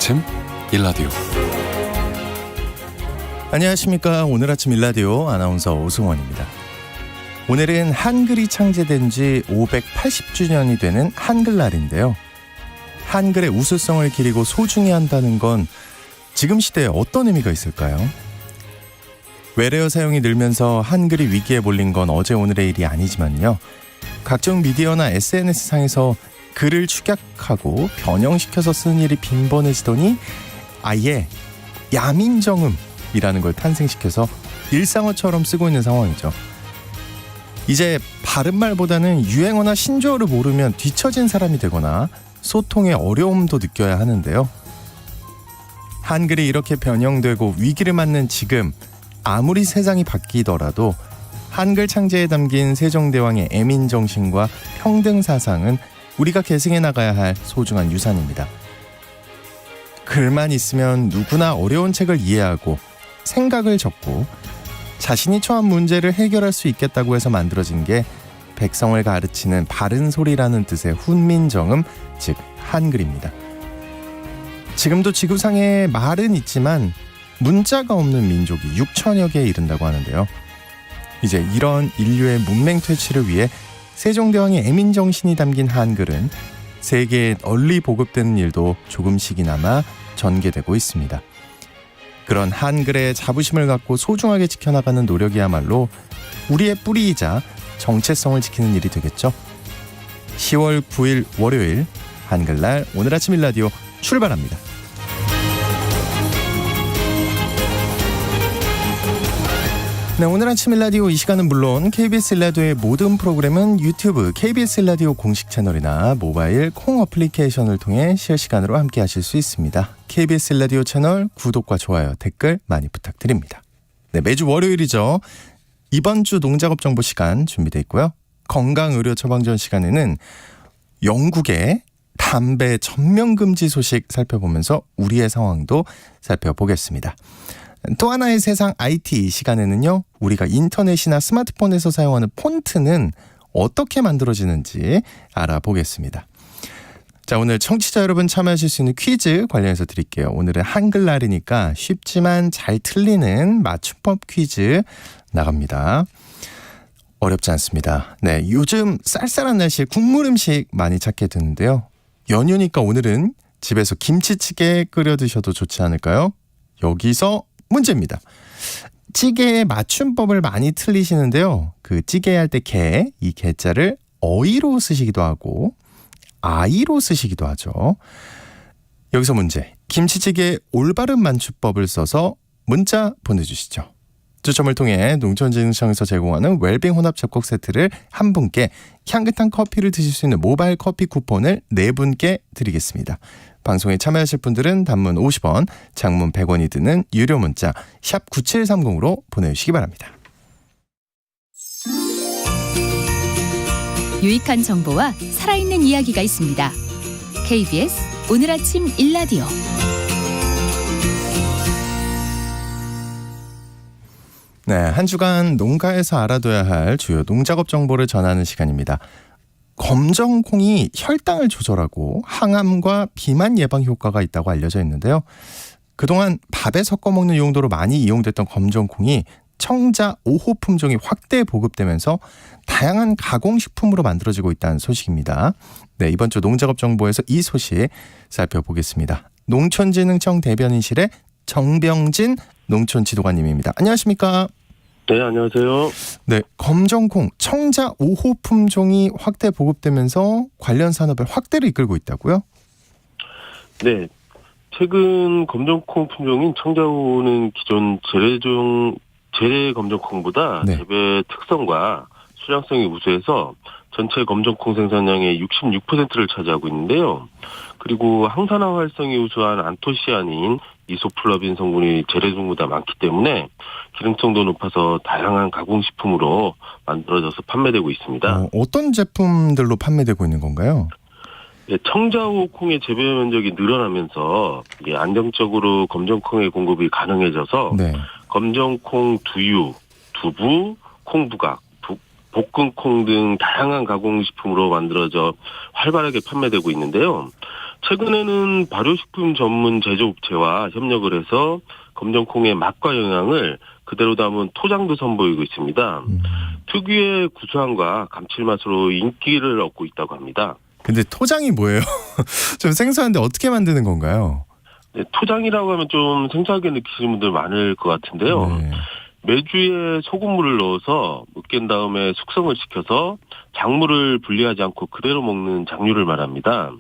아침 일라디오. 안녕하십니까. 오늘 아침 일라디오 아나운서 오승원입니다. 오늘은 한글이 창제된 지 580주년이 되는 한글날인데요. 한글의 우수성을 기리고 소중히 한다는 건 지금 시대에 어떤 의미가 있을까요? 외래어 사용이 늘면서 한글이 위기에 몰린 건 어제 오늘의 일이 아니지만요. 각종 미디어나 SNS상에서 글을 축약하고 변형시켜서 쓰는 일이 빈번해지더니 아예 야민정음이라는 걸 탄생시켜서 일상어처럼 쓰고 있는 상황이죠. 이제 바른말보다는 유행어나 신조어를 모르면 뒤처진 사람이 되거나 소통에 어려움도 느껴야 하는데요. 한글이 이렇게 변형되고 위기를 맞는 지금, 아무리 세상이 바뀌더라도 한글 창제에 담긴 세종대왕의 애민정신과 평등사상은 우리가 계승해 나가야 할 소중한 유산입니다. 글만 있으면 누구나 어려운 책을 이해하고 생각을 적고 자신이 처한 문제를 해결할 수 있겠다고 해서 만들어진 게 백성을 가르치는 바른 소리라는 뜻의 훈민정음, 즉 한글입니다. 지금도 지구상에 말은 있지만 문자가 없는 민족이 6천여 개에 이른다고 하는데요. 이제 이런 인류의 문맹 퇴치를 위해 세종대왕의 애민정신이 담긴 한글은 세계에 널리 보급되는 일도 조금씩이나마 전개되고 있습니다. 그런 한글의 자부심을 갖고 소중하게 지켜나가는 노력이야말로 우리의 뿌리이자 정체성을 지키는 일이 되겠죠. 10월 9일 월요일 한글날 오늘 아침 일라디오 출발합니다. 네, 오늘 아침 일라디오 이 시간은 물론 KBS 일라디오의 모든 프로그램은 유튜브 KBS 일라디오 공식 채널이나 모바일 콩 어플리케이션을 통해 실시간으로 함께 하실 수 있습니다. KBS 일라디오 채널 구독과 좋아요, 댓글 많이 부탁드립니다. 네, 매주 월요일이죠. 이번 주 농작업 정보 시간 준비되어 있고요. 건강의료 처방전 시간에는 영국의 담배 전면 금지 소식 살펴보면서 우리의 상황도 살펴보겠습니다. 또 하나의 세상 IT 시간에는요, 우리가 인터넷이나 스마트폰에서 사용하는 폰트는 어떻게 만들어지는지 알아보겠습니다. 자, 오늘 청취자 여러분 참여하실 수 있는 퀴즈 관련해서 드릴게요. 오늘은 한글날이니까 쉽지만 잘 틀리는 맞춤법 퀴즈 나갑니다. 어렵지 않습니다. 네, 요즘 쌀쌀한 날씨에 국물 음식 많이 찾게 되는데요. 연휴니까 오늘은 집에서 김치찌개 끓여 드셔도 좋지 않을까요? 여기서 문제입니다. 찌개의 맞춤법을 많이 틀리시는데요. 그 찌개 할 때 개, 이 개자를 어이로 쓰시기도 하고 아이로 쓰시기도 하죠. 여기서 문제. 김치찌개의 올바른 맞춤법을 써서 문자 보내주시죠. 추첨을 통해 농촌진흥청에서 제공하는 웰빙 혼합 잡곡 세트를 한 분께, 향긋한 커피를 드실 수 있는 모바일 커피 쿠폰을 4분께 드리겠습니다. 방송에 참여하실 분들은 단문 50원, 장문 100원이 드는 유료 문자 샵 9730으로 보내주시기 바랍니다. 유익한 정보와 살아있는 이야기가 있습니다. KBS 오늘 아침 일라디오. 네, 한 주간 농가에서 알아둬야 할 주요 농작업 정보를 전하는 시간입니다. 검정콩이 혈당을 조절하고 항암과 비만 예방 효과가 있다고 알려져 있는데요. 그동안 밥에 섞어 먹는 용도로 많이 이용됐던 검정콩이 청자 5호 품종이 확대 보급되면서 다양한 가공식품으로 만들어지고 있다는 소식입니다. 네, 이번 주 농작업 정보에서 이 소식 살펴보겠습니다. 농촌진흥청 대변인실의 정병진 농촌지도관님입니다. 안녕하십니까? 네, 안녕하세요. 네, 검정콩 청자 5호 품종이 확대 보급되면서 관련 산업의 확대를 이끌고 있다고요? 네, 최근 검정콩 품종인 청자 5호는 기존 재래 검정콩보다 네. 재배 특성과 수량성이 우수해서 전체 검정콩 생산량의 66%를 차지하고 있는데요. 그리고 항산화 활성이 우수한 안토시아닌, 이소플라빈 성분이 재래종보다 많기 때문에 기능성도 높아서 다양한 가공식품으로 만들어져서 판매되고 있습니다. 어떤 제품들로 판매되고 있는 건가요? 네, 청자호 콩의 재배 면적이 늘어나면서 이게 안정적으로 검정콩의 공급이 가능해져서 네. 검정콩 두유, 두부, 콩부각, 볶음콩 등 다양한 가공식품으로 만들어져 활발하게 판매되고 있는데요. 최근에는 발효식품 전문 제조업체와 협력을 해서 검정콩의 맛과 영양을 그대로 담은 토장도 선보이고 있습니다. 특유의 구수함과 감칠맛으로 인기를 얻고 있다고 합니다. 근데 토장이 뭐예요? 좀 생소한데 어떻게 만드는 건가요? 네, 토장이라고 하면 좀 생소하게 느끼시는 분들 많을 것 같은데요. 네. 메주에 소금물을 넣어서 으깬 다음에 숙성을 시켜서 작물을 분리하지 않고 그대로 먹는 작류를 말합니다.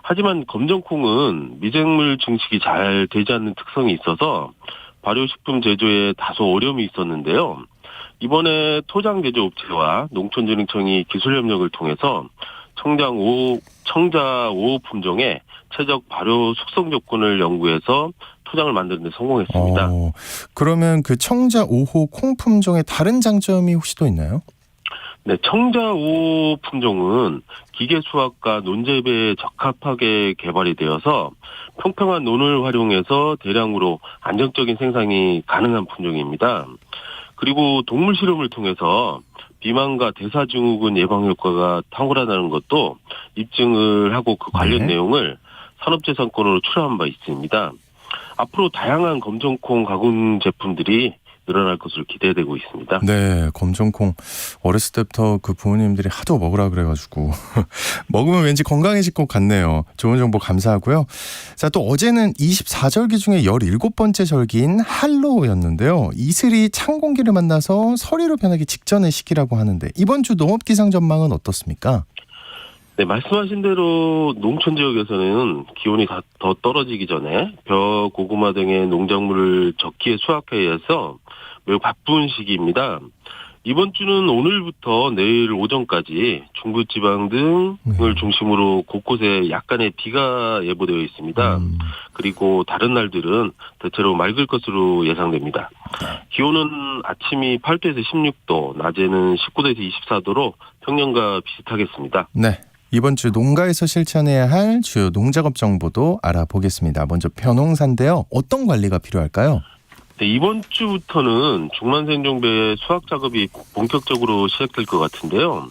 하지만 검정콩은 미생물 증식이 잘 되지 않는 특성이 있어서 발효식품 제조에 다소 어려움이 있었는데요. 이번에 토장 제조업체와 농촌진흥청이 기술 협력을 통해서 청자 5호 품종의 최적 발효 숙성 조건을 연구해서 토장을 만드는 데 성공했습니다. 그러면 그 청자 5호 콩 품종의 다른 장점이 혹시 또 있나요? 네, 청자 5호 품종은 기계 수확과 논재배에 적합하게 개발이 되어서 평평한 논을 활용해서 대량으로 안정적인 생산이 가능한 품종입니다. 그리고 동물 실험을 통해서 비만과 대사증후군 예방 효과가 탁월하다는 것도 입증을 하고 그 관련 내용을 산업재산권으로 출하한 바 있습니다. 앞으로 다양한 검정콩 가공 제품들이 늘어날 것으로 기대되고 있습니다. 네, 검정콩 어렸을 때부터 그 부모님들이 하도 먹으라 그래가지고 먹으면 왠지 건강해질 것 같네요. 좋은 정보 감사하고요. 자, 또 어제는 24절기 중에 17번째 절기인 한로였는데요. 이슬이 찬 공기를 만나서 서리로 변하기 직전의 시기라고 하는데 이번 주 농업기상 전망은 어떻습니까? 네, 말씀하신 대로 농촌 지역에서는 기온이 더 떨어지기 전에 벼, 고구마 등의 농작물을 적기에 수확해야 해서 매우 바쁜 시기입니다. 이번 주는 오늘부터 내일 오전까지 중부지방 등을 중심으로 곳곳에 약간의 비가 예보되어 있습니다. 그리고 다른 날들은 대체로 맑을 것으로 예상됩니다. 기온은 아침이 8도에서 16도, 낮에는 19도에서 24도로 평년과 비슷하겠습니다. 네. 이번 주 농가에서 실천해야 할 주요 농작업 정보도 알아보겠습니다. 먼저 벼농사인데요. 어떤 관리가 필요할까요? 네, 이번 주부터는 중만생종배의 수확 작업이 본격적으로 시작될 것 같은데요.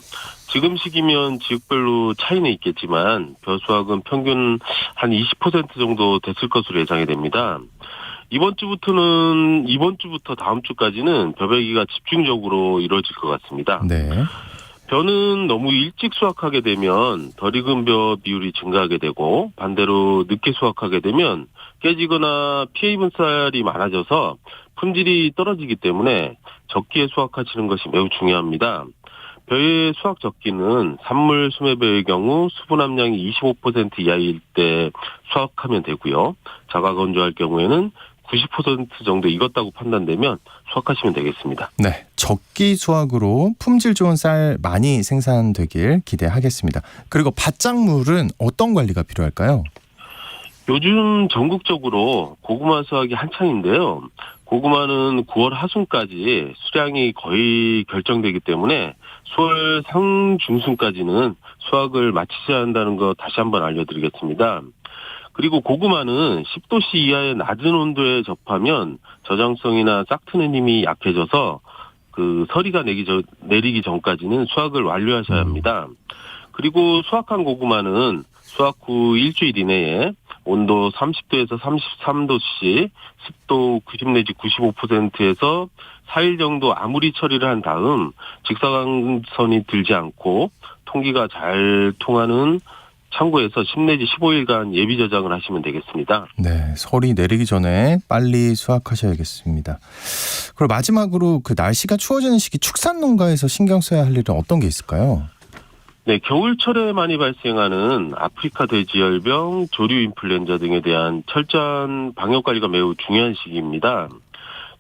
지금 시기면 지역별로 차이는 있겠지만 벼 수확은 평균 한 20% 정도 됐을 것으로 예상이 됩니다. 이번 주부터 다음 주까지는 벼베기가 집중적으로 이루어질 것 같습니다. 네. 벼는 너무 일찍 수확하게 되면 덜 익은 벼 비율이 증가하게 되고 반대로 늦게 수확하게 되면 깨지거나 피해 입은 쌀이 많아져서 품질이 떨어지기 때문에 적기에 수확하시는 것이 매우 중요합니다. 벼의 수확 적기는 산물 수매벼의 경우 수분 함량이 25% 이하일 때 수확하면 되고요. 자가 건조할 경우에는 90% 정도 익었다고 판단되면 수확하시면 되겠습니다. 네, 적기 수확으로 품질 좋은 쌀 많이 생산되길 기대하겠습니다. 그리고 밭작물은 어떤 관리가 필요할까요? 요즘 전국적으로 고구마 수확이 한창인데요. 고구마는 9월 하순까지 수량이 거의 결정되기 때문에 10월 상중순까지는 수확을 마치셔야 한다는 거 다시 한번 알려드리겠습니다. 그리고 고구마는 10도씨 이하의 낮은 온도에 접하면 저장성이나 싹트는 힘이 약해져서 그 서리가 내리기 전까지는 수확을 완료하셔야 합니다. 그리고 수확한 고구마는 수확 후 일주일 이내에 온도 30도에서 33도씨, 습도 90 내지 95%에서 4일 정도 아무리 처리를 한 다음 직사광선이 들지 않고 통기가 잘 통하는 창고에서 10 내지 15일간 예비 저장을 하시면 되겠습니다. 네, 설이 내리기 전에 빨리 수확하셔야겠습니다. 그리고 마지막으로 그 날씨가 추워지는 시기 축산 농가에서 신경 써야 할 일은 어떤 게 있을까요? 네, 겨울철에 많이 발생하는 아프리카 돼지열병, 조류 인플루엔자 등에 대한 철저한 방역 관리가 매우 중요한 시기입니다.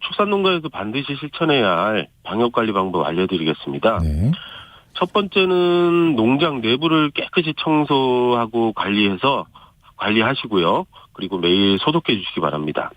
축산 농가에서 반드시 실천해야 할 방역 관리 방법 알려드리겠습니다. 네. 첫 번째는 농장 내부를 깨끗이 청소하고 관리하시고요. 그리고 매일 소독해 주시기 바랍니다.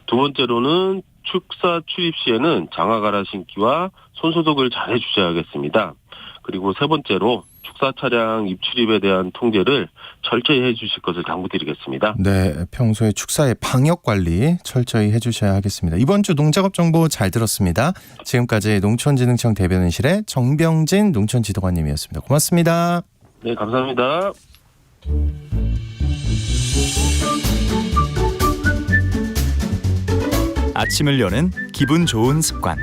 두 번째로는 축사 출입 시에는 장화 갈아 신기와 손 소독을 잘 해주셔야겠습니다. 그리고 세 번째로 축사 차량 입출입에 대한 통제를 철저히 해주실 것을 당부드리겠습니다. 네, 평소에 축사의 방역 관리 철저히 해주셔야 하겠습니다. 이번 주 농작업 정보 잘 들었습니다. 지금까지 농촌진흥청 대변인실의 정병진 농촌지도관님이었습니다. 고맙습니다. 네, 감사합니다. 아침을 여는 기분 좋은 습관.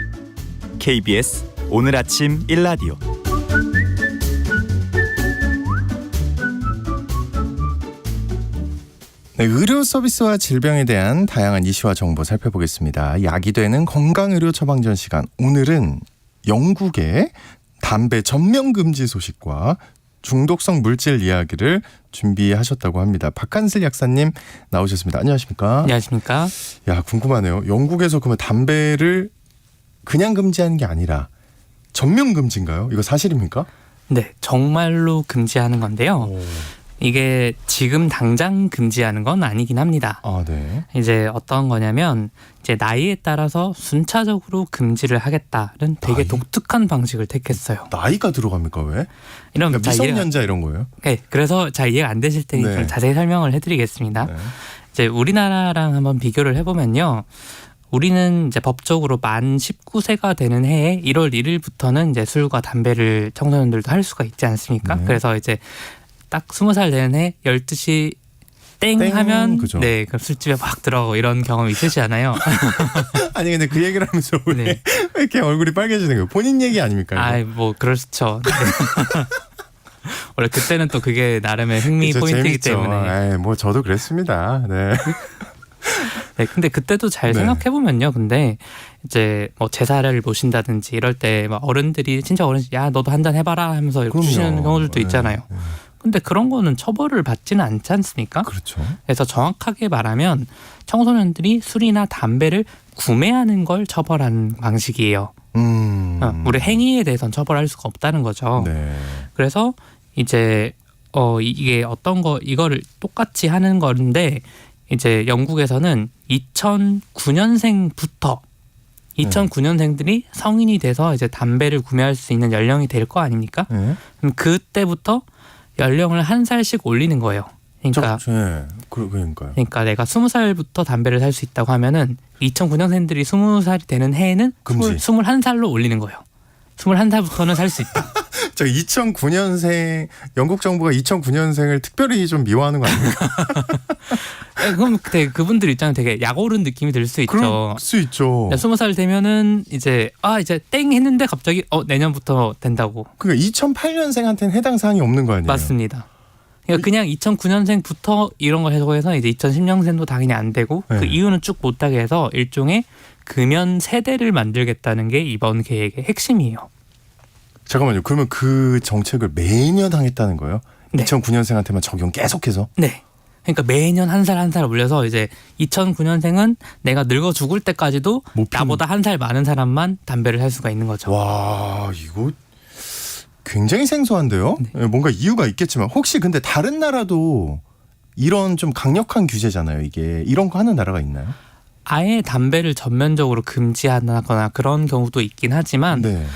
KBS 오늘 아침 1라디오. 네, 의료 서비스와 질병에 대한 다양한 이슈와 정보 살펴보겠습니다. 약이 되는 건강의료 처방전 시간. 오늘은 영국의 담배 전면 금지 소식과 중독성 물질 이야기를 준비하셨다고 합니다. 박한슬 약사님 나오셨습니다. 안녕하십니까? 안녕하십니까? 야, 궁금하네요. 영국에서 그러면 담배를 그냥 금지하는 게 아니라 전면 금지인가요? 이거 사실입니까? 네, 정말로 금지하는 건데요. 이게 지금 당장 금지하는 건 아니긴 합니다. 아, 네. 이제 어떤 거냐면 이제 나이에 따라서 순차적으로 금지를 하겠다는 되게 나이? 독특한 방식을 택했어요. 나이가 들어갑니까 왜? 이런 그러니까 미성년자 이런 거예요? 네, 그래서 잘 이해가 안 되실 테니 네. 좀 자세히 설명을 해드리겠습니다. 네. 이제 우리나라랑 한번 비교를 해보면요. 우리는 이제 법적으로 만 19세가 되는 해에 1월 1일부터는 이제 술과 담배를 청소년들도 할 수가 있지 않습니까? 네. 그래서 이제 딱 20살 되는 해 12시 땡 하면 그죠. 네, 그럼 술집에 막 들어가고 이런 경험 있으시 않아요? 아니 근데 그 얘기를 하면서 왜, 네. 왜 이렇게 얼굴이 빨개지는 거예요? 본인 얘기 아닙니까? 이거? 아, 뭐 그렇죠. 네. 원래 그때는 또 그게 나름의 흥미 그쵸, 포인트이기 재밌죠. 때문에. 에이, 뭐 저도 그랬습니다. 네. 네, 근데 그때도 잘 네. 생각해 보면요. 근데 이제 뭐 제사를 모신다든지 이럴 때 막 어른들이 친척 어른 야 너도 한잔 해봐라 하면서 이렇게 그럼요. 주시는 경우들도 네, 있잖아요. 네. 근데 그런 거는 처벌을 받지는 않지 않습니까? 그렇죠. 그래서 정확하게 말하면 청소년들이 술이나 담배를 구매하는 걸 처벌하는 방식이에요. 우리 행위에 대해서는 처벌할 수가 없다는 거죠. 네. 그래서 이제 이게 어떤 거 이거를 똑같이 하는 건데 이제 영국에서는 2009년생부터 2009년생들이 성인이 돼서 이제 담배를 구매할 수 있는 연령이 될 거 아닙니까? 네. 그럼 그때부터 연령을 한 살씩 올리는 거예요. 그러니까 그러니까요. 그러니까 내가 20살부터 담배를 살 수 있다고 하면은 2009년생들이 20살이 되는 해에는 금지. 21살로 올리는 거예요. 21살부터는 살 수 있다. 저 2009년생 영국 정부가 2009년생을 특별히 좀 미워하는 거 아닙니까? 그럼 그때 그분들 입장은 되게 약오른 느낌이 들 수 있죠. 그럴 수 있죠. 20살 되면은 이제 이제 땡 했는데 갑자기 내년부터 된다고. 그러니까 2008년생한테는 해당 사항이 없는 거 아니에요? 맞습니다. 그러니까 그냥 2009년생부터 이런 걸 해서 이제 2010년생도 당연히 안 되고 네. 그 이유는 쭉 못하게 해서 일종의 금연 세대를 만들겠다는 게 이번 계획의 핵심이에요. 잠깐만요. 그러면 그 정책을 매년 하겠다는 거예요? 네. 2009년생한테만 적용 계속해서? 네. 그러니까 매년 한 살 올려서 이제 2009년생은 내가 늙어 죽을 때까지도 못 피우는- 나보다 한 살 많은 사람만 담배를 살 수가 있는 거죠. 와, 이거 굉장히 생소한데요? 네. 뭔가 이유가 있겠지만 혹시 근데 다른 나라도 이런 좀 강력한 규제잖아요. 이게 이런 거 하는 나라가 있나요? 아예 담배를 전면적으로 금지하거나 그런 경우도 있긴 하지만 네.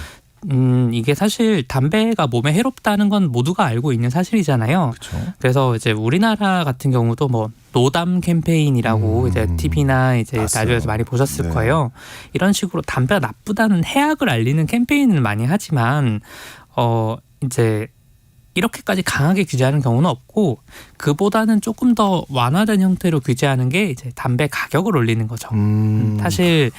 이게 사실 담배가 몸에 해롭다는 건 모두가 알고 있는 사실이잖아요. 그렇죠. 그래서 이제 우리나라 같은 경우도 뭐 노담 캠페인이라고 이제 TV나 이제 봤어요. 라디오에서 많이 보셨을 네. 거예요. 이런 식으로 담배가 나쁘다는 해악을 알리는 캠페인을 많이 하지만 이제 이렇게까지 강하게 규제하는 경우는 없고 그보다는 조금 더 완화된 형태로 규제하는 게 이제 담배 가격을 올리는 거죠. 사실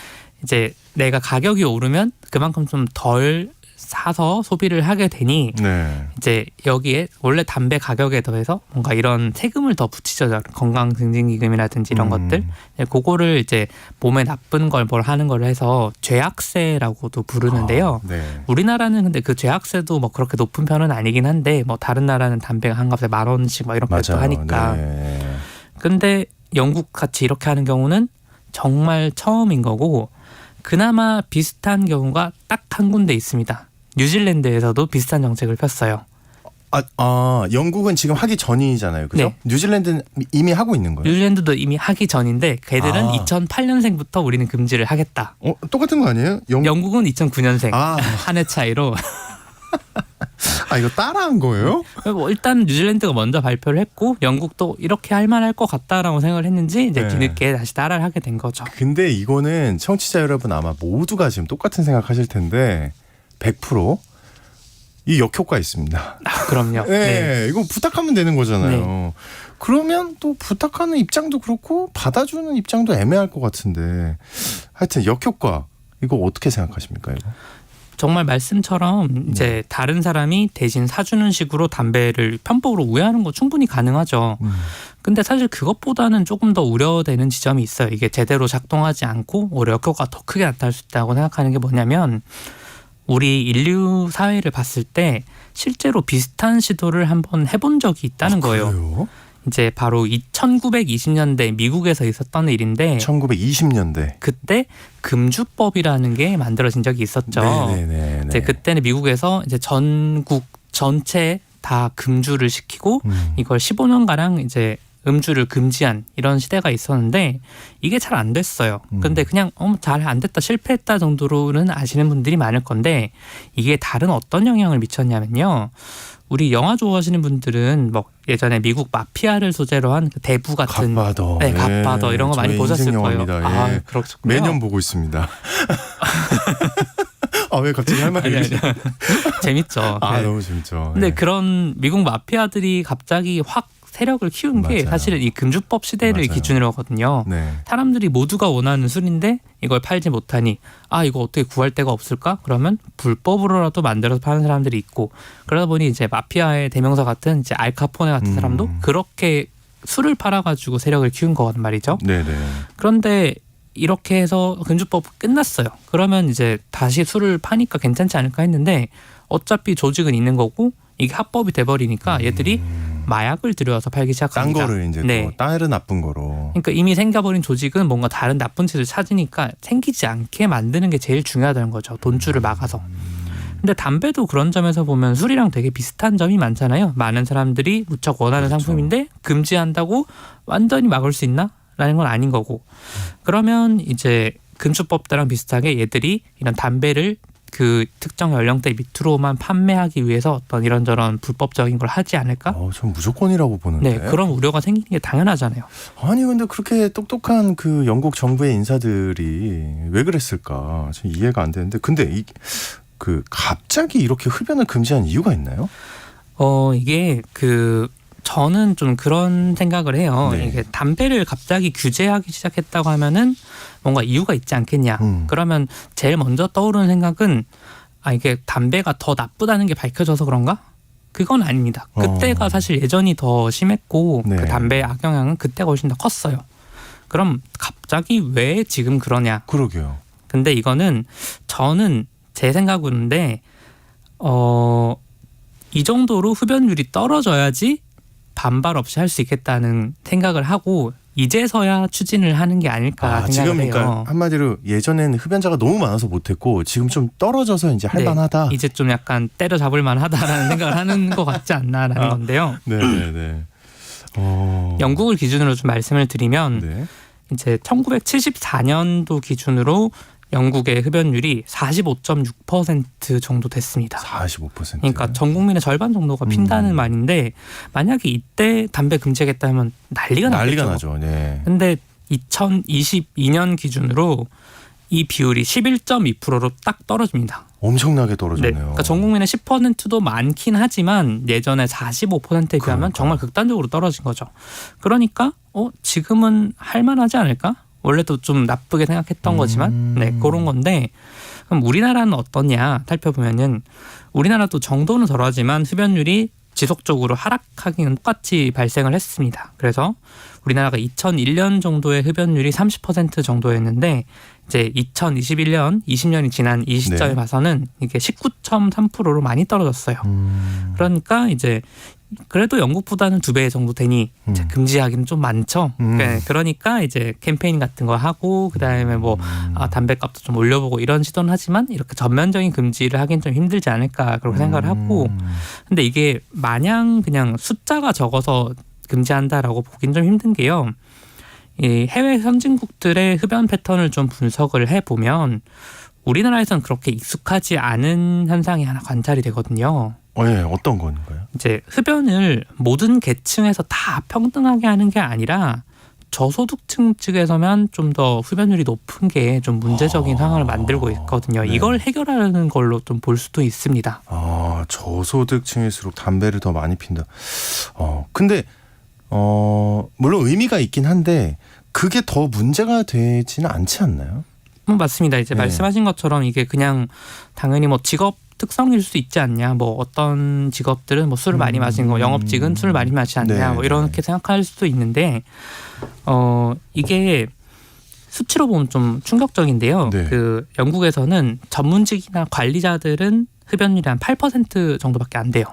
이제 내가 가격이 오르면 그만큼 좀 덜 사서 소비를 하게 되니 네. 이제 여기에 원래 담배 가격에 더해서 뭔가 이런 세금을 더 붙이죠. 건강증진기금이라든지 이런 것들. 그거를 이제 몸에 나쁜 걸 뭘 하는 걸 해서 죄악세라고도 부르는데요. 네. 우리나라는 근데 그 죄악세도 뭐 그렇게 높은 편은 아니긴 한데 뭐 다른 나라는 담배가 한 값에 10,000원씩 막 이렇게 또 하니까. 네. 근데 영국 같이 이렇게 하는 경우는 정말 처음인 거고 그나마 비슷한 경우가 딱 한 군데 있습니다. 뉴질랜드에서도 비슷한 정책을 폈어요. 영국은 지금 하기 전이잖아요. 그죠? 네. 뉴질랜드는 이미 하고 있는 거예요. 뉴질랜드도 이미 하기 전인데 걔들은 2008년생부터 우리는 금지를 하겠다. 똑같은 거 아니에요? 영국은 2009년생 아. 한 해 차이로. 이거 따라한 거예요? 뭐 일단 뉴질랜드가 먼저 발표를 했고 영국도 이렇게 할 만할 것 같다라고 생각을 했는지 이제 네. 뒤늦게 다시 따라를 하게 된 거죠. 근데 이거는 청취자 여러분 아마 모두가 지금 똑같은 생각하실 텐데 100% 이 역효과 있습니다. 그럼요. 네, 이거 부탁하면 되는 거잖아요. 그러면 또 부탁하는 입장도 그렇고 받아주는 입장도 애매할 것 같은데 하여튼 역효과 이거 어떻게 생각하십니까? 이거? 정말 말씀처럼 이제 다른 사람이 대신 사주는 식으로 담배를 편법으로 우회하는 거 충분히 가능하죠. 근데 사실 그것보다는 조금 더 우려되는 지점이 있어요. 이게 제대로 작동하지 않고 오히려 역효과가 더 크게 나타날 수 있다고 생각하는 게 뭐냐면 우리 인류 사회를 봤을 때 실제로 비슷한 시도를 한번 해본 적이 있다는 거예요. 그래요? 이제 바로 1920년대 미국에서 있었던 일인데 1920년대. 그때 금주법이라는 게 만들어진 적이 있었죠. 네네네. 이제 그때는 미국에서 이제 전국 전체 다 금주를 시키고 이걸 15년가량 이제 음주를 금지한 이런 시대가 있었는데 이게 잘 안 됐어요. 근데 그냥 잘 안 됐다 실패했다 정도로는 아시는 분들이 많을 건데 이게 다른 어떤 영향을 미쳤냐면요. 우리 영화 좋아하시는 분들은 뭐 예전에 미국 마피아를 소재로 한 그 대부 같은 갓파더. 네, 갓파더 이런 거 많이 저의 보셨을 인생 거예요. 영화입니다. 아, 예. 그렇군요. 매년 보고 있습니다. 아, 왜 갑자기 할 말이 아니, 이러지? 재밌죠. 아, 네. 너무 재밌죠. 근데 네. 그런 미국 마피아들이 갑자기 확 세력을 키운 게 맞아요. 사실은 이 금주법 시대를 맞아요. 기준으로 하거든요. 네. 사람들이 모두가 원하는 술인데 이걸 팔지 못하니 아 이거 어떻게 구할 데가 없을까? 그러면 불법으로라도 만들어서 파는 사람들이 있고 그러다 보니 이제 마피아의 대명사 같은 이제 알카포네 같은 사람도 그렇게 술을 팔아가지고 세력을 키운 거란 말이죠. 네네. 그런데 이렇게 해서 금주법 끝났어요. 그러면 이제 다시 술을 파니까 괜찮지 않을까 했는데 어차피 조직은 있는 거고 이게 합법이 돼버리니까 얘들이 마약을 들여와서 팔기 딴 시작합니다. 거를 이제 네. 또 다른 나쁜 거로. 그러니까 이미 생겨버린 조직은 뭔가 다른 나쁜 짓을 찾으니까 생기지 않게 만드는 게 제일 중요하다는 거죠. 돈줄을 막아서. 근데 담배도 그런 점에서 보면 술이랑 되게 비슷한 점이 많잖아요. 많은 사람들이 무척 원하는 그렇죠. 상품인데 금지한다고 완전히 막을 수 있나? 라는 건 아닌 거고. 그러면 이제 금주법과랑 비슷하게 얘들이 이런 담배를 그 특정 연령대 밑으로만 판매하기 위해서 어떤 이런저런 불법적인 걸 하지 않을까? 전 무조건이라고 보는데. 네, 그런 우려가 생기는 게 당연하잖아요. 아니 근데 그렇게 똑똑한 그 영국 정부의 인사들이 왜 그랬을까? 전 이해가 안 되는데. 근데 그 갑자기 이렇게 흡연을 금지한 이유가 있나요? 이게 저는 좀 그런 생각을 해요. 네. 이게 담배를 갑자기 규제하기 시작했다고 하면은 뭔가 이유가 있지 않겠냐. 그러면 제일 먼저 떠오르는 생각은 이게 담배가 더 나쁘다는 게 밝혀져서 그런가? 그건 아닙니다. 그때가 사실 예전이 더 심했고 네. 그 담배의 악영향은 그때가 훨씬 더 컸어요. 그럼 갑자기 왜 지금 그러냐? 그러게요. 근데 이거는 저는 제 생각인데 이 정도로 흡연율이 떨어져야지 반발 없이 할 수 있겠다는 생각을 하고 이제서야 추진을 하는 게 아닐까 지금 생각을 해요. 그러니까 한마디로 예전에는 흡연자가 너무 많아서 못했고 지금 좀 떨어져서 이제 네, 할만하다. 이제 좀 약간 때려잡을 만하다라는 생각을 하는 것 같지 않나라는 건데요. 네네네. 영국을 기준으로 좀 말씀을 드리면 네. 이제 1974년도 기준으로 영국의 흡연율이 45.6% 정도 됐습니다. 45%. 그러니까 전 국민의 절반 정도가 핀다는 말인데 만약에 이때 담배 금지하겠다 하면 난리가 난리가 나겠죠. 나죠. 네. 근데 2022년 기준으로 이 비율이 11.2%로 딱 떨어집니다. 엄청나게 떨어졌네요. 네. 그러니까 전 국민의 10%도 많긴 하지만 예전에 45%에 비하면 그러니까. 정말 극단적으로 떨어진 거죠. 그러니까 지금은 할만하지 않을까? 원래도 좀 나쁘게 생각했던 거지만 네, 그런 건데 그럼 우리나라는 어떠냐 살펴보면은 우리나라도 정도는 덜하지만 흡연율이 지속적으로 하락하기는 똑같이 발생을 했습니다. 그래서 우리나라가 2001년 정도의 흡연율이 30% 정도였는데 이제 2021년 20년이 지난 이 시점에 네. 봐서는 이게 19.3%로 많이 떨어졌어요. 그러니까 이제 그래도 영국보다는 2배 정도 되니 이제 금지하기는 좀 많죠. 그러니까 이제 캠페인 같은 거 하고 그다음에 뭐 담배값도 좀 올려보고 이런 시도는 하지만 이렇게 전면적인 금지를 하긴 좀 힘들지 않을까 그렇게 생각을 하고 근데 이게 마냥 그냥 숫자가 적어서 금지한다라고 보긴 좀 힘든 게요. 이 해외 선진국들의 흡연 패턴을 좀 분석을 해보면 우리나라에선 그렇게 익숙하지 않은 현상이 하나 관찰이 되거든요. 네, 어떤 건가요? 이제 흡연을 모든 계층에서 다 평등하게 하는 게 아니라 저소득층 측에서만 좀 더 흡연율이 높은 게 좀 문제적인 상황을 만들고 있거든요. 네. 이걸 해결하는 걸로 좀 볼 수도 있습니다. 저소득층일수록 담배를 더 많이 핀다. 근데 물론 의미가 있긴 한데 그게 더 문제가 되지는 않지 않나요? 맞습니다. 이제 네. 말씀하신 것처럼 이게 그냥 당연히 뭐 직업 특성일 수 있지 않냐. 뭐 어떤 직업들은 뭐 술을 많이 마시는 거, 영업직은 술을 많이 마시지 않냐. 네, 뭐 이렇게 생각할 수도 있는데 이게 수치로 보면 좀 충격적인데요. 네. 그 영국에서는 전문직이나 관리자들은 흡연율이 한 8% 정도밖에 안 돼요.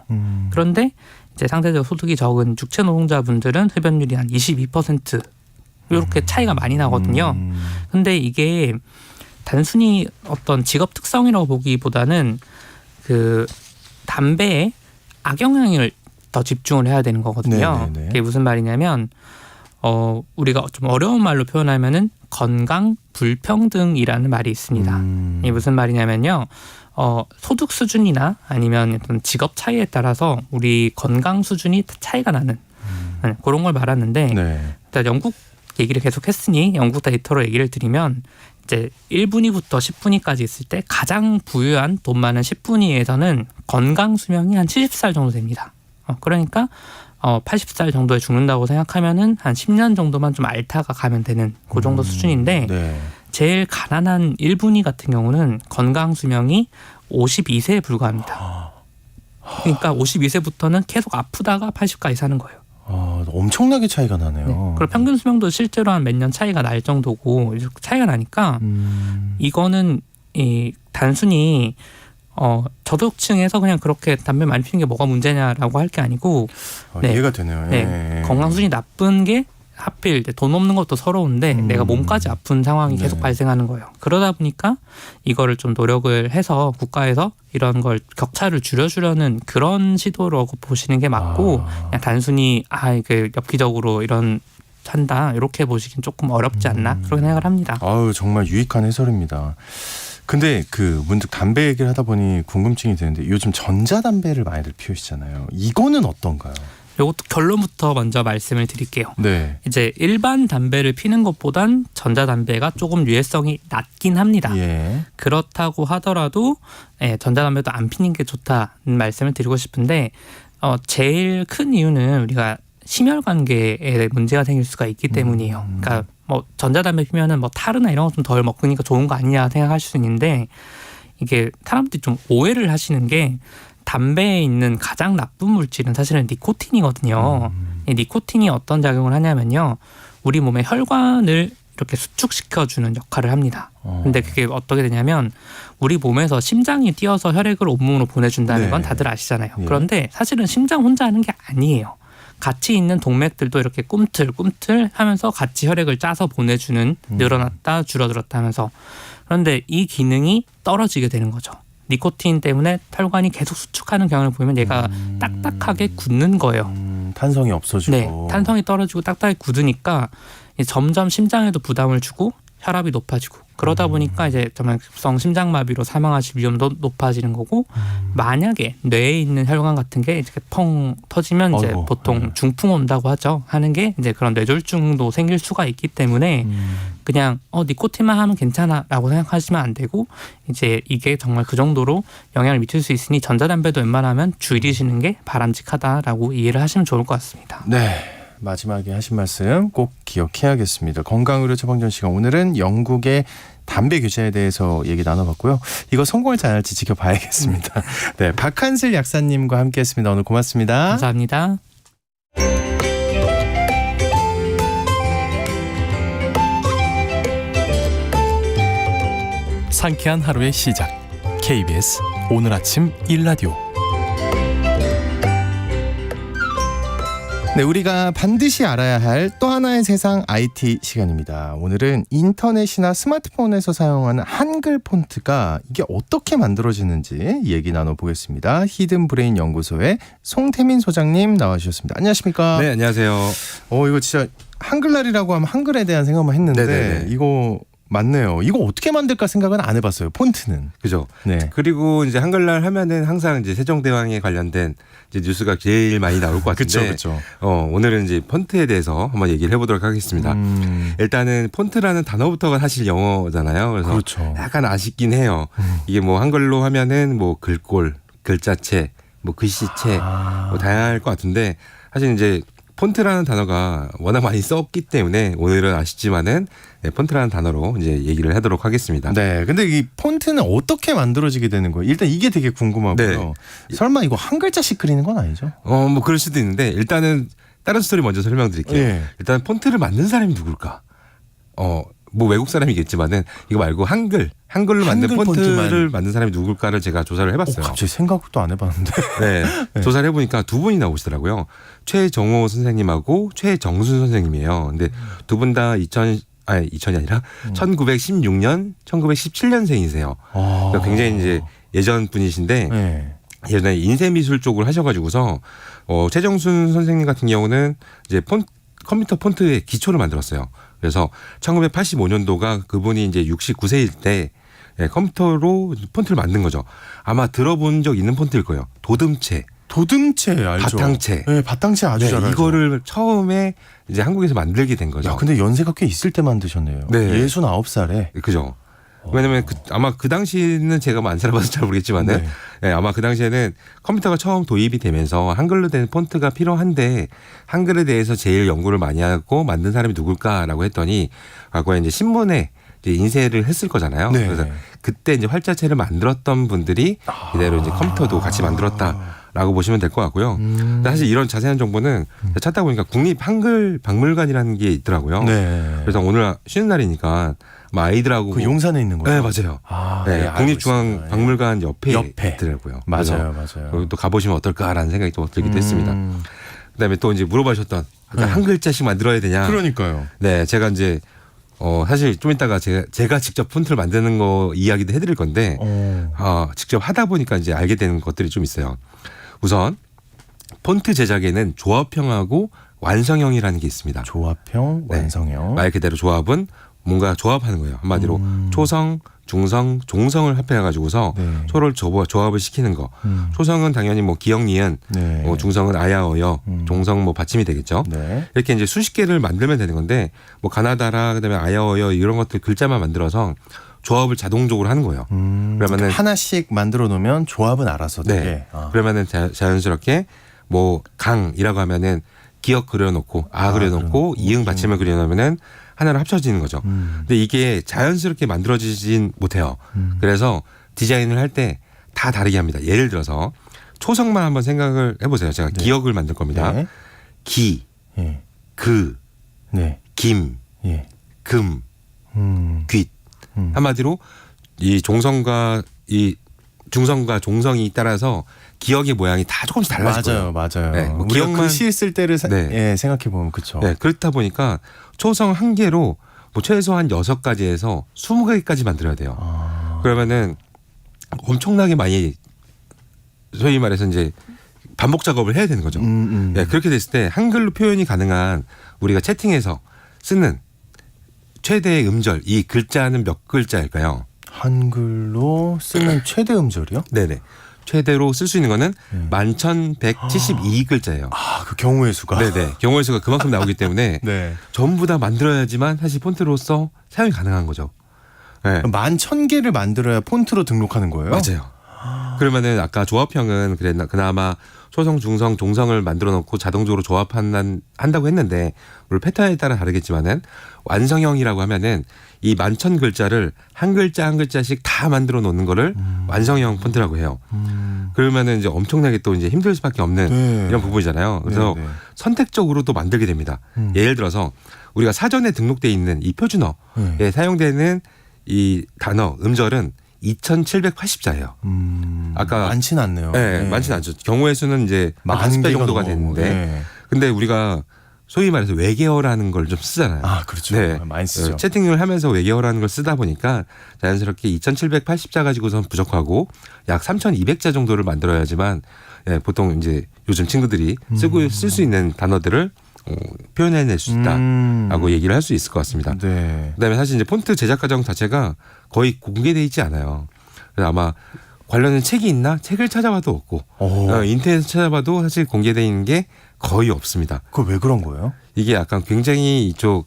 그런데 이제 상대적으로 소득이 적은 육체 노동자분들은 흡연율이 한 22% 이렇게 차이가 많이 나거든요. 근데 이게 단순히 어떤 직업 특성이라고 보기보다는 그 담배에 악영향을 더 집중을 해야 되는 거거든요. 네네네. 그게 무슨 말이냐면 우리가 좀 어려운 말로 표현하면은 건강 불평등이라는 말이 있습니다. 이게 무슨 말이냐면요. 소득 수준이나 아니면 어떤 직업 차이에 따라서 우리 건강 수준이 차이가 나는 그런 걸 말하는데 네. 일단 영국 얘기를 계속 했으니 영국 데이터로 얘기를 드리면 이제 1분위부터 10분위까지 있을 때 가장 부유한 돈 많은 10분위에서는 건강 수명이 한 70살 정도 됩니다. 그러니까 80살 정도에 죽는다고 생각하면은 한 10년 정도만 좀 앓다가 가면 되는 그 정도 수준인데 네. 제일 가난한 1분위 같은 경우는 건강 수명이 52세에 불과합니다. 그러니까 52세부터는 계속 아프다가 80까지 사는 거예요. 엄청나게 차이가 나네요. 네. 그리고 평균 수명도 실제로 한 몇 년 차이가 날 정도고 차이가 나니까 이거는 단순히 저독층에서 그냥 그렇게 담배 많이 피우는 게 뭐가 문제냐라고 할 게 아니고 네. 이해가 되네요. 네. 예. 건강 수준이 나쁜 게 하필 돈 없는 것도 서러운데 내가 몸까지 아픈 상황이 계속 네. 발생하는 발생하는 거예요. 그러다 보니까 이거를 좀 노력을 해서 국가에서 이런 걸 격차를 줄여주려는 그런 시도라고 보시는 게 맞고 그냥 단순히 이게 엽기적으로 이런 한다 이렇게 보시긴 조금 어렵지 않나 그렇게 생각을 합니다. 아유, 정말 유익한 해설입니다. 근데 문득 담배 얘기를 하다 보니 궁금증이 드는데 요즘 전자담배를 많이들 피우시잖아요. 이거는 어떤가요? 이것도 결론부터 먼저 말씀을 드릴게요. 네. 이제 일반 담배를 피는 것보단 전자담배가 조금 유해성이 낮긴 합니다. 예. 그렇다고 하더라도 전자담배도 안 피는 게 좋다는 말씀을 드리고 싶은데 제일 큰 이유는 우리가 심혈관계에 문제가 생길 수가 있기 때문이에요. 그러니까 뭐 전자담배 피면은 뭐 타르나 이런 거 좀 덜 먹으니까 좋은 거 아니냐 생각할 수 있는데 이게 사람들이 좀 오해를 하시는 게 담배에 있는 가장 나쁜 물질은 사실은 니코틴이거든요. 이 니코틴이 어떤 작용을 하냐면요. 우리 몸의 혈관을 이렇게 수축시켜주는 역할을 합니다. 근데 그게 어떻게 되냐면 우리 몸에서 심장이 뛰어서 혈액을 온몸으로 보내준다는 네. 건 다들 아시잖아요. 예. 그런데 사실은 심장 혼자 하는 게 아니에요. 같이 있는 동맥들도 이렇게 꿈틀꿈틀 하면서 같이 혈액을 짜서 보내주는 늘어났다 줄어들었다 하면서 그런데 이 기능이 떨어지게 되는 거죠. 니코틴 때문에 혈관이 계속 수축하는 경향을 보이면 얘가 딱딱하게 굳는 거예요. 탄성이 없어지고. 네, 탄성이 떨어지고 딱딱하게 굳으니까 점점 심장에도 부담을 주고 혈압이 높아지고 그러다 보니까 이제 정말 급성 심장마비로 사망하실 위험도 높아지는 거고 만약에 뇌에 있는 혈관 같은 게 이렇게 펑 터지면 이제 어이구, 보통 네. 중풍 온다고 하죠. 하는 게 이제 그런 뇌졸중도 생길 수가 있기 때문에 그냥 니코틴만 하면 괜찮아라고 생각하시면 안 되고 이제 이게 정말 그 정도로 영향을 미칠 수 있으니 전자담배도 웬만하면 줄이시는 게 바람직하다라고 이해를 하시면 좋을 것 같습니다. 네. 마지막에 하신 말씀 꼭 기억해야겠습니다. 건강의료 처방전 시간. 오늘은 영국의 담배 규제에 대해서 얘기 나눠봤고요. 이거 성공할지 안 할지 지켜봐야겠습니다. 네, 박한슬 약사님과 함께했습니다. 오늘 고맙습니다. 감사합니다. 상쾌한 하루의 시작. KBS 오늘 아침 1라디오. 네, 우리가 반드시 알아야 할 또 하나의 세상 IT 시간입니다. 오늘은 인터넷이나 스마트폰에서 사용하는 한글 폰트가 이게 어떻게 만들어지는지 얘기 나눠보겠습니다. 히든브레인 연구소의 송태민 소장님 나와주셨습니다. 안녕하십니까? 네, 안녕하세요. 이거 진짜 한글날이라고 하면 한글에 대한 생각만 했는데 네네네. 이거 맞네요. 이거 어떻게 만들까 생각은 안 해봤어요. 폰트는. 그죠. 네. 그리고 이제 한글날 하면은 항상 이제 세종대왕에 관련된 이제 뉴스가 제일 많이 나올 것 같은데. 그렇죠. 오늘은 이제 폰트에 대해서 한번 얘기를 해보도록 하겠습니다. 일단은 폰트라는 단어부터가 사실 영어잖아요. 그래서 그렇죠. 약간 아쉽긴 해요. 이게 뭐 한글로 하면은 뭐 글꼴, 글자체, 뭐 글씨체 뭐 다양할 것 같은데 사실 이제 폰트라는 단어가 워낙 많이 썼기 때문에 오늘은 아쉽지만은 폰트라는 단어로 이제 얘기를 하도록 하겠습니다. 네. 근데 이 폰트는 어떻게 만들어지게 되는 거예요? 일단 이게 되게 궁금하고요. 설마 이거 한 글자씩 그리는 건 아니죠? 뭐 그럴 수도 있는데 일단은 다른 스토리 먼저 설명드릴게요. 예. 일단 폰트를 만든 사람이 누굴까? 뭐 외국 사람이겠지만은 이거 말고 한글로 만든 한글 폰트를 폰트만. 만든 사람이 누굴까를 제가 조사를 해봤어요. 갑자기 생각도 안 해봤는데. 네, 조사를 해보니까 두 분이 나오시더라고요. 최정호 선생님하고 최정순 선생님이에요. 근데 두 분 다 2000이 아니라 1916년, 1917년생이세요. 그러니까 굉장히 이제 예전 분이신데 네. 예전에 인쇄미술 쪽을 하셔가지고서 최정순 선생님 같은 경우는 이제 컴퓨터 폰트의 기초를 만들었어요. 그래서 1985년도가 그분이 이제 69세일 때 컴퓨터로 폰트를 만든 거죠. 아마 들어본 적 있는 폰트일 거예요. 도듬체, 알죠. 바탕체. 네, 바탕체 아주 잘 알죠. 이거를 처음에 이제 한국에서 만들게 된 거죠. 야, 근데 연세가 꽤 있을 때 만드셨네요. 네. 69살에. 그죠. 왜냐면 아마 그 당시는 제가 뭐 안 살아봐서 잘 모르겠지만은 아마 그 당시에는 컴퓨터가 처음 도입이 되면서 한글로 된 폰트가 필요한데 한글에 대해서 제일 연구를 많이 하고 만든 사람이 누굴까라고 했더니 과거에 이제 신문에 이제 인쇄를 했을 거잖아요. 네. 그래서 그때 이제 활자체를 만들었던 분들이 이대로 이제 컴퓨터도 같이 만들었다라고 보시면 될 것 같고요. 근데 사실 이런 자세한 정보는 찾다 보니까 국립 한글 박물관이라는 게 있더라고요. 네. 그래서 오늘 쉬는 날이니까 아이들하고 그 용산에 있는 거죠? 네, 맞아요. 네, 알고 국립중앙박물관 있습니다. 옆에 있더라고요. 맞아요. 그래서 또 가보시면 어떨까라는 생각이 또 들기도 했습니다. 그다음에 또 이제 물어보셨던 한 글자씩 만들어야 되냐? 그러니까요. 네, 제가 이제 사실 좀 이따가 제가 직접 폰트를 만드는 거 이야기도 해드릴 건데 직접 하다 보니까 이제 알게 되는 것들이 좀 있어요. 우선 폰트 제작에는 조합형하고 완성형이라는 게 있습니다. 조합형, 네. 완성형. 말 그대로 조합은 뭔가 조합하는 거예요. 한마디로 초성, 중성, 종성을 합해가지고서 네. 서로를 조합을 시키는 거. 초성은 당연히 뭐 기역, 니은, 네. 중성은 아야, 어여, 종성 뭐 받침이 되겠죠. 네. 이렇게 이제 수십 개를 만들면 되는 건데 뭐 가나다라 그다음에 아야, 어여 이런 것들 글자만 만들어서 조합을 자동적으로 하는 거예요. 그러면은 하나씩 만들어 놓으면 조합은 알아서 되게. 네. 그러면은 자연스럽게 뭐 강이라고 하면은 기역 그려놓고 그려놓고 이응 받침을 그려놓으면은 하나로 합쳐지는 거죠. 근데 이게 자연스럽게 만들어지진 못해요. 그래서 디자인을 할 때 다 다르게 합니다. 예를 들어서 초성만 한번 생각을 해보세요. 제가 기역을 만들 겁니다. 네. 기, 예. 그, 네. 김, 예. 금, 귀. 한마디로 이 종성과 이 중성과 종성이 따라서 기억의 모양이 다 조금씩 달라질 거예요. 맞아요. 네, 뭐 우리가 기억만- 글씨 쓸 때를 네. 생각해 보면 그렇죠. 네, 그렇다 보니까 초성 한 개로 뭐 최소한 6가지에서 20개까지 만들어야 돼요. 그러면은 엄청나게 많이 소위 말해서 이제 반복 작업을 해야 되는 거죠. 네, 그렇게 됐을 때 한글로 표현이 가능한 우리가 채팅에서 쓰는 최대의 음절 이 글자는 몇 글자일까요? 한글로 쓰는 최대 음절이요? 네네. 최대로 쓸 수 있는 거는 11,172글자예요. 그 경우의 수가. 네네. 경우의 수가 그만큼 나오기 때문에 네. 전부 다 만들어야지만 사실 폰트로서 사용이 가능한 거죠. 네. 11,000개를 만들어야 폰트로 등록하는 거예요? 맞아요. 그러면은 아까 조합형은 그나마 초성, 중성, 종성을 만들어 놓고 자동적으로 조합한다고 했는데 물론 패턴에 따라 다르겠지만은 완성형이라고 하면은 이 11,000글자를 한 글자 한 글자씩 다 만들어 놓는 거를 완성형 폰트라고 해요. 그러면은 이제 엄청나게 또 이제 힘들 수밖에 없는 네. 이런 부분이잖아요. 그래서 네, 네. 선택적으로 또 만들게 됩니다. 예를 들어서 우리가 사전에 등록돼 있는 이 표준어에 사용되는 이 단어 음절은 2,780자예요. 아까 많지는 않네요. 네, 많지는 않죠. 경우의 수는 이제 한 5배 정도가 됐는데 네. 근데 우리가 소위 말해서 외계어라는 걸 좀 쓰잖아요. 그렇죠. 네. 많이 쓰죠. 채팅을 하면서 외계어라는 걸 쓰다 보니까 자연스럽게 2,780자 가지고선 부족하고 약 3,200자 정도를 만들어야지만 보통 이제 요즘 친구들이 쓸 수 있는 단어들을 표현해낼 수 있다라고 얘기를 할 수 있을 것 같습니다. 네. 그다음에 사실 이제 폰트 제작 과정 자체가 거의 공개돼 있지 않아요. 그래서 아마 관련된 책이 있나 책을 찾아봐도 없고 인터넷에서 찾아봐도 사실 공개돼 있는 게 거의 없습니다. 그거 왜 그런 거예요? 이게 약간 굉장히 이쪽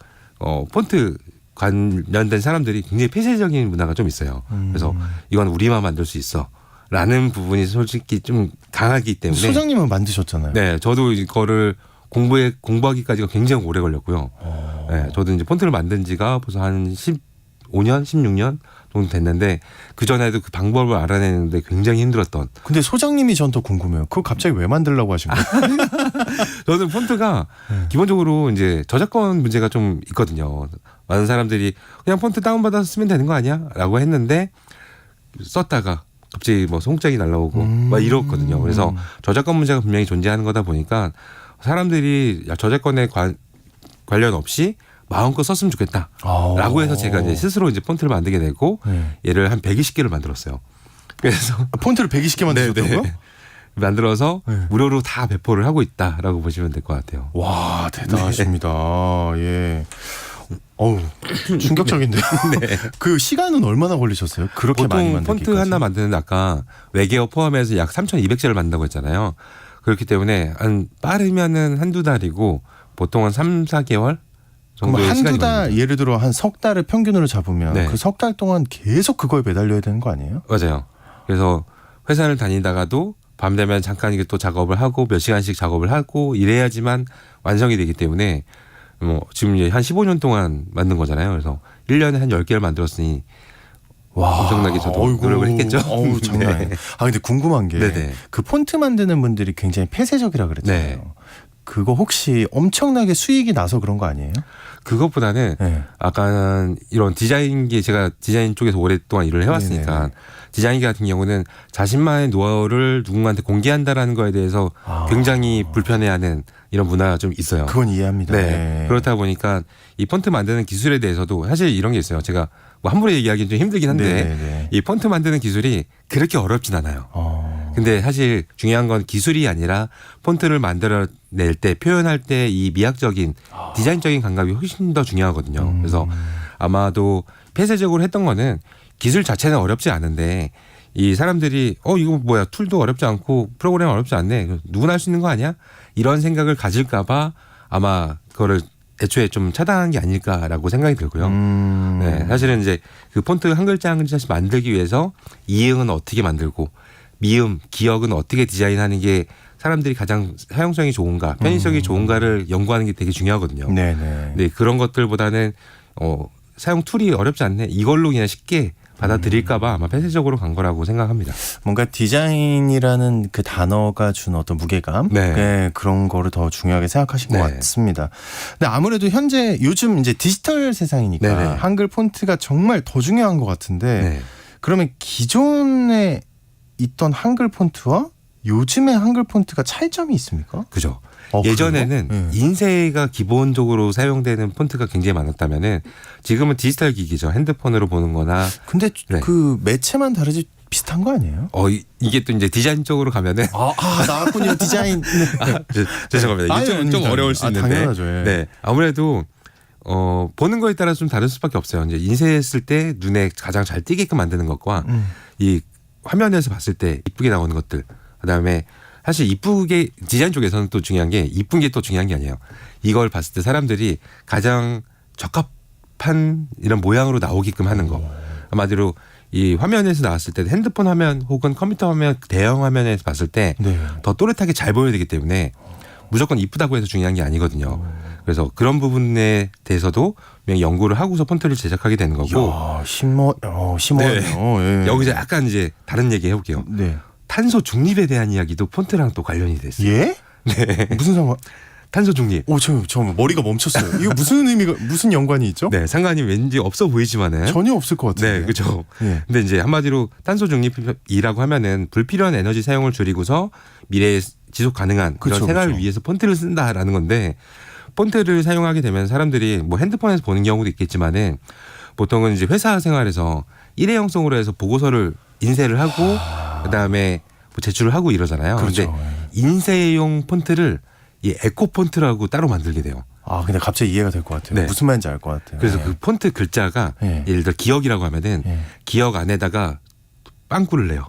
폰트 관련된 사람들이 굉장히 폐쇄적인 문화가 좀 있어요. 그래서 이건 우리만 만들 수 있어 라는 부분이 솔직히 좀 강하기 때문에. 소장님은 만드셨잖아요. 네, 저도 이거를 공부하기까지가 굉장히 오래 걸렸고요. 네, 저도 이제 폰트를 만든 지가 벌써 한 15년, 16년 정도 됐는데 그 전에도 그 방법을 알아내는데 굉장히 힘들었던. 근데 소장님이 전 더 궁금해요. 그거 갑자기 왜 만들려고 하신 거예요? 저는 폰트가 기본적으로 이제 저작권 문제가 좀 있거든요. 많은 사람들이 그냥 폰트 다운받아서 쓰면 되는 거 아니야? 라고 했는데 썼다가 갑자기 뭐 송장이 날라오고 막 이렇거든요. 그래서 저작권 문제가 분명히 존재하는 거다 보니까 사람들이 저작권에 관련 없이 마음껏 썼으면 좋겠다라고 해서 제가 이제 스스로 이제 폰트를 만들게 되고 얘를 한 120개를 만들었어요. 그래서 폰트를 120개 만드셨다고요? 네네. 만들어서 무료로 다 배포를 하고 있다라고 보시면 될 것 같아요. 와, 대단하십니다. 예. 어우, 충격적인데요. 네. 그 시간은 얼마나 걸리셨어요? 그렇게 많이 보통 만들기까지? 폰트 하나 만드는데 아까 외계어 포함해서 약 3,200자를 만든다고 했잖아요. 그렇기 때문에 한 빠르면은 한두 달이고 보통은 3, 4개월 그럼 정도의 시간이 한두 달, 걸립니다. 예를 들어 한 석 달을 평균으로 잡으면 네. 그 석 달 동안 계속 그거에 매달려야 되는 거 아니에요? 맞아요. 그래서 회사를 다니다가도 밤 되면 잠깐 이게 또 작업을 하고 몇 시간씩 작업을 하고 이래야지만 완성이 되기 때문에 뭐 지금 이제 한 15년 동안 만든 거잖아요. 그래서 1년에 한 10개를 만들었으니 와, 엄청나게 저도 어이구, 노력을 했겠죠. 어우, 장난 아니에요. 네. 아, 근데 궁금한 게 네네. 그 폰트 만드는 분들이 굉장히 폐쇄적이라 그랬잖아요. 네. 그거 혹시 엄청나게 수익이 나서 그런 거 아니에요? 그것보다는 네. 아까는 이런 디자인기 제가 디자인 쪽에서 오랫동안 일을 해왔으니까 네네네. 디자인기 같은 경우는 자신만의 노하우를 누군가한테 공개한다라는 거에 대해서 굉장히 불편해하는 이런 문화가 좀 있어요. 그건 이해합니다. 네. 네. 그렇다 보니까 이 폰트 만드는 기술에 대해서도 사실 이런 게 있어요. 제가 뭐 함부로 얘기하기는 좀 힘들긴 한데 네네네. 이 폰트 만드는 기술이 그렇게 어렵진 않아요. 근데 사실 중요한 건 기술이 아니라 폰트를 만들어낼 때 표현할 때 이 미학적인 디자인적인 감각이 훨씬 더 중요하거든요. 그래서 아마도 폐쇄적으로 했던 거는 기술 자체는 어렵지 않은데 이 사람들이 이거 뭐야 툴도 어렵지 않고 프로그램 어렵지 않네 누구나 할 수 있는 거 아니야? 이런 생각을 가질까 봐 아마 그거를 애초에 좀 차단한 게 아닐까라고 생각이 들고요. 네, 사실은 이제 그 폰트 한 글자 한 글자씩 만들기 위해서 이응은 어떻게 만들고 미음, 기억은 어떻게 디자인하는 게 사람들이 가장 사용성이 좋은가, 편의성이 좋은가를 연구하는 게 되게 중요하거든요. 네네. 네, 그런 것들보다는 사용 툴이 어렵지 않네. 이걸로 그냥 쉽게 받아들일까 봐 아마 폐쇄적으로 간 거라고 생각합니다. 뭔가 디자인이라는 그 단어가 준 어떤 무게감, 네. 그런 거를 더 중요하게 생각하신 것 네. 같습니다. 근데 아무래도 현재 요즘 이제 디지털 세상이니까 네네. 한글 폰트가 정말 더 중요한 것 같은데 네. 그러면 기존에 있던 한글 폰트와 요즘의 한글 폰트가 차이점이 있습니까? 그죠. 그래요? 예전에는 네. 인쇄가 기본적으로 사용되는 폰트가 굉장히 많았다면은 지금은 디지털 기기죠. 핸드폰으로 보는 거나. 근데 네. 그 매체만 다르지 비슷한 거 아니에요? 이게 또 이제 디자인 쪽으로 가면은. 나왔군요. 디자인. 죄송합니다. 이게 좀 어려울 수 있는데. 당연하죠. 예. 네. 아무래도 보는 거에 따라 좀 다를 수밖에 없어요. 이제 인쇄했을 때 눈에 가장 잘 띄게끔 만드는 것과 이 화면에서 봤을 때 이쁘게 나오는 것들. 그다음에 사실 이쁘게 디자인 쪽에서는 또 중요한 게 이쁜 게 또 중요한 게 아니에요. 이걸 봤을 때 사람들이 가장 적합한 이런 모양으로 나오게끔 하는 거. 한마디로 이 화면에서 나왔을 때 핸드폰 화면 혹은 컴퓨터 화면 대형 화면에서 봤을 때 더 네. 또렷하게 잘 보여야 되기 때문에 무조건 이쁘다고 해서 중요한 게 아니거든요. 그래서 그런 부분에 대해서도 그냥 연구를 하고서 폰트를 제작하게 되는 거고. 이야, 심오하네요. 예. 여기서 약간 이제 다른 얘기 해볼게요. 네. 탄소 중립에 대한 이야기도 폰트랑 또 관련이 됐어요. 예? 네. 무슨 상관? 탄소 중립. 저 머리가 멈췄어요. 이거 무슨 연관이 있죠? 네, 상관이 왠지 없어 보이지만은. 전혀 없을 것 같은데. 네, 그렇죠. 예. 근데 이제 한마디로 탄소 중립이라고 하면은 불필요한 에너지 사용을 줄이고서 미래에 지속 가능한 그쵸, 이런 생활을 그쵸. 위해서 폰트를 쓴다라는 건데 폰트를 사용하게 되면 사람들이 뭐 핸드폰에서 보는 경우도 있겠지만은 보통은 이제 회사 생활에서 일회용성으로 해서 보고서를 인쇄를 하고 그다음에 뭐 제출을 하고 이러잖아요. 그렇죠. 근데 인쇄용 폰트를 이 에코 폰트라고 따로 만들게 돼요. 근데 갑자기 이해가 될 것 같아요. 네. 무슨 말인지 알 것 같아요. 그래서 예. 그 폰트 글자가 예. 예를 들어 기억이라고 하면은 예. 기억 안에다가 빵꾸를 내요.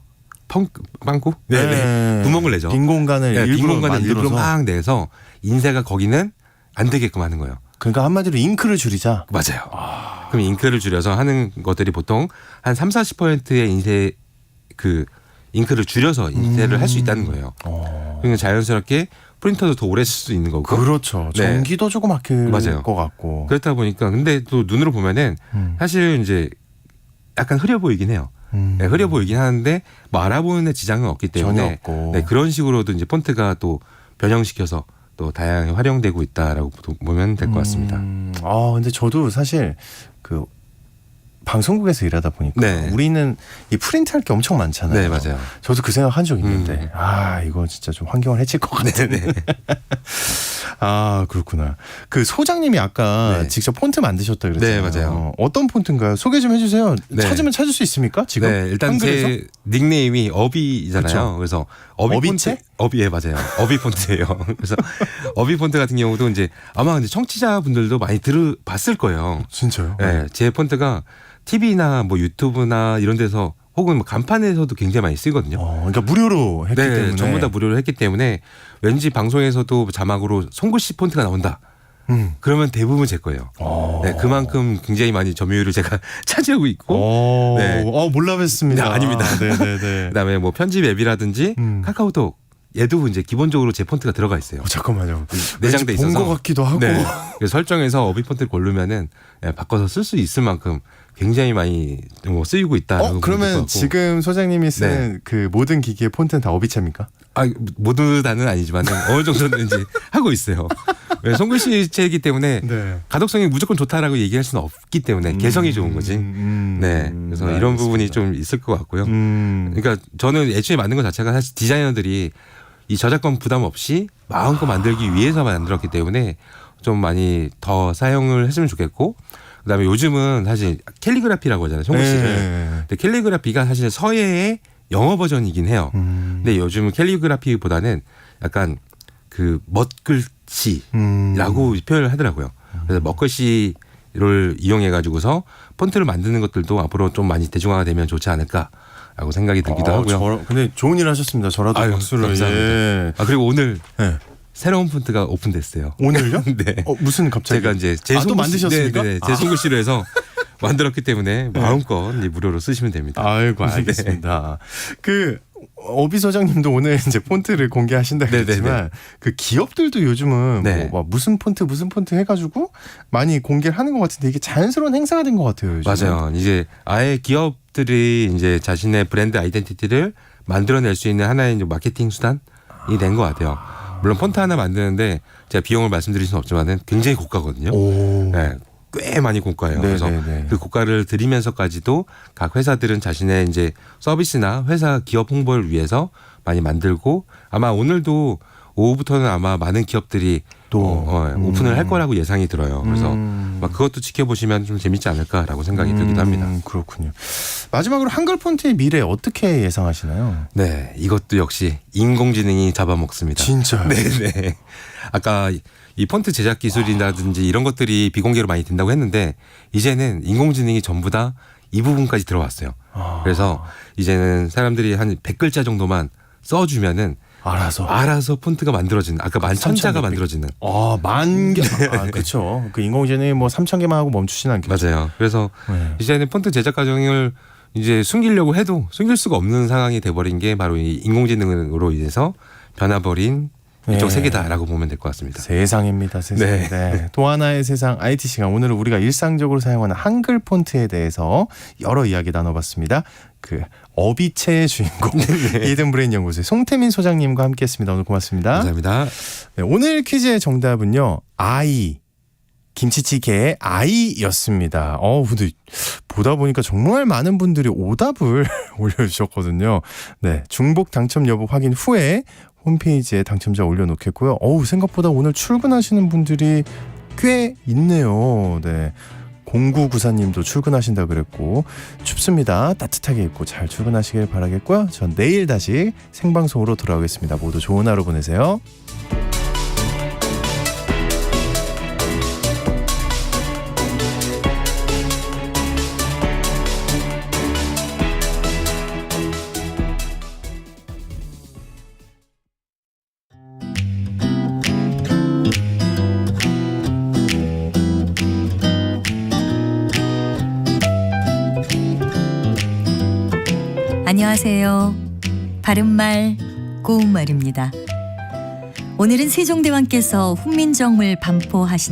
빵꾸? 네. 구멍을 내죠. 빈 공간을 네, 빈 일부러 공간을 일부러 만들어서. 막 내서 인쇄가 거기는 안 되게끔 하는 거예요. 그러니까 한마디로 잉크를 줄이자. 맞아요. 그럼 잉크를 줄여서 하는 것들이 보통 한 30-40%의 인쇄 그 잉크를 줄여서 인쇄를 할 수 있다는 거예요. 그러니까 자연스럽게 프린터도 더 오래 쓸 수 있는 거고. 그렇죠. 네. 전기도 조금 아낄 맞아요. 것 같고. 그렇다 보니까 근데 또 눈으로 보면은 사실 이제 약간 흐려 보이긴 해요. 네, 흐려 보이긴 하는데 뭐 알아보는 데 지장은 없기 전혀 때문에 없고. 네, 그런 식으로도 이제 폰트가 또 변형시켜서 또 다양하게 활용되고 있다라고 보면 될 것 같습니다. 근데 저도 사실 그 방송국에서 일하다 보니까 네. 우리는 이 프린트할 게 엄청 많잖아요. 네, 맞아요. 저도 그 생각 한 적 있는데 이거 진짜 좀 환경을 해칠 것 같은데. 그렇구나. 그 소장님이 아까 네. 직접 폰트 만드셨다 그랬잖아요. 네, 맞아요. 어떤 폰트인가요? 소개 좀 해주세요. 네. 찾으면 찾을 수 있습니까? 지금 네, 일단 한글에서? 제 닉네임이 어비잖아요. 그쵸. 그래서 어비 어비체? 폰트, 어비예 맞아요. 어비 폰트예요. 그래서 어비 폰트 같은 경우도 이제 아마 근데 청취자분들도 많이 봤을 거예요. 진짜요? 네, 제 폰트가 TV나 뭐 유튜브나 이런 데서 혹은 뭐 간판에서도 굉장히 많이 쓰거든요. 그러니까 무료로 했기 네, 때문에 전부 다 무료로 했기 때문에 왠지 방송에서도 자막으로 송글씨 폰트가 나온다. 그러면 대부분 제 거예요. 네, 그만큼 굉장히 많이 점유율을 제가 차지하고 있고. 네. 몰라 뵀습니다. 네, 아닙니다. 네네네. 그다음에 뭐 편집 앱이라든지 카카오톡 얘도 이제 기본적으로 제 폰트가 들어가 있어요. 잠깐만요. 내장돼 있어서 본것 같기도 하고. 네. 그래서 설정해서 어비 폰트를 고르면은 바꿔서 쓸 수 있을 만큼 굉장히 많이 뭐 쓰이고 있다. 그러면 지금 소장님이 쓰는 그 모든 기기의 폰트는 다 어비체입니까? 모두 다는 아니지만 어느 정도는 이제 하고 있어요. 송글씨체이기 때문에 네. 가독성이 무조건 좋다라고 얘기할 수는 없기 때문에 개성이 좋은 거지. 네, 그래서 이런 부분이 좀 있을 것 같고요. 그러니까 저는 애초에 만든 것 자체가 사실 디자이너들이 이 저작권 부담 없이 마음껏 만들기 위해서 만들었기 때문에 좀 많이 더 사용을 했으면 좋겠고, 그다음에 요즘은 사실 캘리그라피라고 하잖아요, 송글씨를. 네. 근데 캘리그라피가 사실 서예의 영어 버전이긴 해요. 근데 요즘은 캘리그라피보다는 약간 그 멋글씨라고 표현을 하더라고요. 그래서 멋글씨를 이용해 가지고서 폰트를 만드는 것들도 앞으로 좀 많이 대중화가 되면 좋지 않을까라고 생각이 들기도 하고요. 근데 좋은 일 하셨습니다. 저라도 박수를. 감사합니다. 예. 그리고 오늘 네. 새로운 폰트가 오픈됐어요. 오늘요? 네. 무슨 갑자기? 제가 이제 제 또 만드셨습니까? 네, 제 손글씨로 해서 만들었기 때문에 마음껏 이제 무료로 쓰시면 됩니다. 아이고 알겠습니다. 그 어비 소장님도 오늘 이제 폰트를 공개하신다 그랬지만 그 기업들도 요즘은 네. 뭐 무슨 폰트 해가지고 많이 공개를 하는 것 같은데 이게 자연스러운 행사가 된 것 같아요. 요즘은. 맞아요. 이제 아예 기업들이 이제 자신의 브랜드 아이덴티티를 만들어낼 수 있는 하나의 이제 마케팅 수단이 된 것 같아요. 물론 폰트 하나 만드는데 제가 비용을 말씀드릴 수는 없지만은 굉장히 고가거든요. 네, 꽤 많이 고가예요. 그래서 그 고가를 들이면서까지도 각 회사들은 자신의 이제 서비스나 회사 기업 홍보를 위해서 많이 만들고, 아마 오늘도 오후부터는 아마 많은 기업들이 또 오픈을 할 거라고 예상이 들어요. 그래서 막 그것도 지켜보시면 좀 재밌지 않을까라고 생각이 들기도 합니다. 그렇군요. 마지막으로 한글 폰트의 미래 어떻게 예상하시나요? 네, 이것도 역시 인공지능이 잡아먹습니다. 진짜요? 네네. 아까 이 폰트 제작 기술이라든지 이런 것들이 비공개로 많이 된다고 했는데 이제는 인공지능이 전부 다 이 부분까지 들어왔어요. 그래서 이제는 사람들이 한 100글자 정도만 써주면은 알아서 폰트가 만들어지는, 아까 11,000자가 만들어지는. 만 개. 그렇죠. 그 인공지능이 뭐 3,000개만 하고 멈추지는 않겠죠. 맞아요. 그래서 이제는 폰트 제작 과정을 이제 숨기려고 해도 숨길 수가 없는 상황이 돼버린 게 바로 이 인공지능으로 인해서 변화버린 이쪽 세계다라고 보면 될 것 같습니다. 세상입니다. 세상. 네. 또 하나의 세상 IT 시간. 오늘은 우리가 일상적으로 사용하는 한글 폰트에 대해서 여러 이야기 나눠봤습니다. 그 어비체의 주인공 이든 브레인 연구소의 송태민 소장님과 함께했습니다. 오늘 고맙습니다. 감사합니다. 네, 오늘 퀴즈의 정답은요. 김치찌개의 아이였습니다. 근데 보다 보니까 정말 많은 분들이 오답을 올려주셨거든요. 네, 중복 당첨 여부 확인 후에 홈페이지에 당첨자 올려놓겠고요. 생각보다 오늘 출근하시는 분들이 꽤 있네요. 네. 0994님도 출근하신다 그랬고, 춥습니다. 따뜻하게 입고 잘 출근하시길 바라겠고요. 전 내일 다시 생방송으로 돌아오겠습니다. 모두 좋은 하루 보내세요. 안녕하세요. 바른말 고운말입니다. 오늘은 세종대왕께서 훈민정음을 반포하신